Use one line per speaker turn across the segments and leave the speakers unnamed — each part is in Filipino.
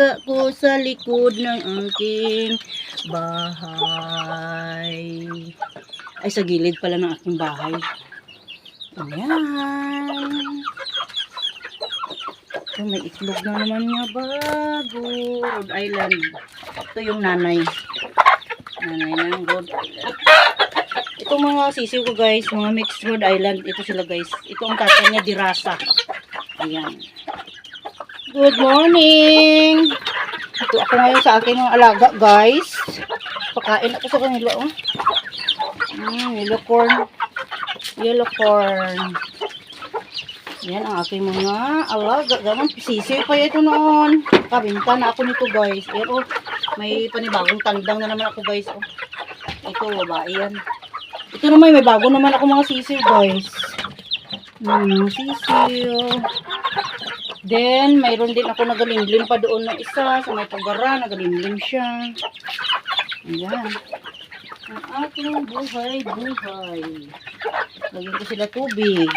alaga ko sa likod ng aking bahay. Ay, sa gilid pala ng aking bahay. Ayan. Ito, may itlog na naman nga bago. Rhode Island. Ito yung nanay. Nanay ng Rhode Island. Itong mga sisiw ko guys, mga mixed Rhode Island. Ito sila guys. Ito ang tatay niya, Dirasa. Ayan. Good morning! Ito ako ngayon sa aking mga alaga guys. Pakain ako sa kanila. Oh. Yellow corn. Yellow corn. Yan ang aking mga alaga. Gaman, sisiw pa ito noon. Kabinta na ako nito guys. Ayan, oh, may panibagong tandang na naman ako guys. Oh. Ito, babae yan. Ito naman, may bago naman ako mga sisiw guys. Sisiw. Then, mayroon din ako nagalimlim pa doon na isa. Sa may pagara, nagalimlim siya. Ayan. Ang aking buhay. Lagyan ko sila tubig.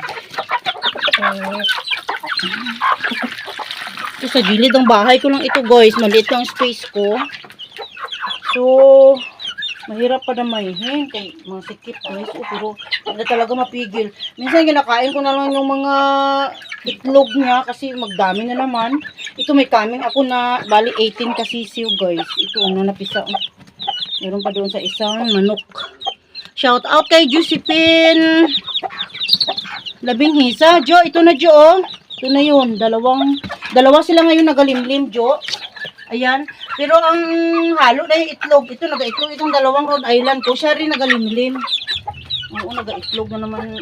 Ito sa gilid ng bahay ko lang ito guys. Maliit lang space ko. So, mahirap pa damayin. Kay mga sikip guys. Pero, hindi talaga mapigil. Minsan kinakain ko na lang yung mga itlog niya kasi magdami na naman. Ito may kaming ako na bali 18 kasisiw guys. Ito ano napisa. Meron pa doon sa isang manok. Shout out kay Josephine. Labing hisa. Jo, ito na Jo. Oh. Ito na yun. Dalawa sila ngayon nagalimlim Jo. Ayan. Pero ang halo na yung itlog. Ito nagaitlog. Itong dalawang Rhode Island ko. Siya rin nagalimlim. Oo, nagaitlog na naman.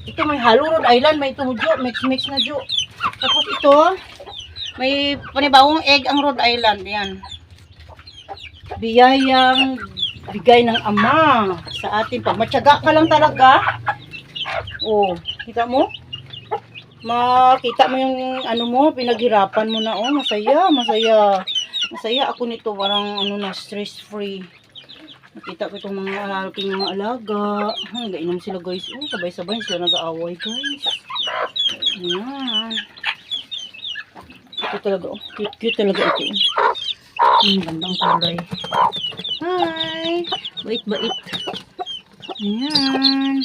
Ito may halo Rhode Island. May ito Jo. Mix na Jo. Tapos ito. May panibawang egg ang Rhode Island. Ayan. Biyayang bigay ng ama sa atin. Pag matyaga ka lang talaga. Oh, kita mo? Makita mo yung ano mo, pinaghirapan mo na. Oh, masaya. Masaya ako nito. Parang ano na, stress free. Nakita ko itong mga aking mga alaga. Nagainom sila guys. Oh, sabay-sabay sila nag-aaway guys. Ayan. Ito talaga. Oh, cute talaga ito. Gandang kulay. Hi! Bait-bait. Ayan.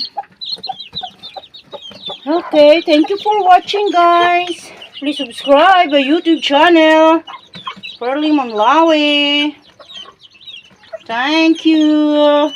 Okay, thank you for watching guys. Please subscribe my YouTube channel. Pearly Manglawi. Thank you.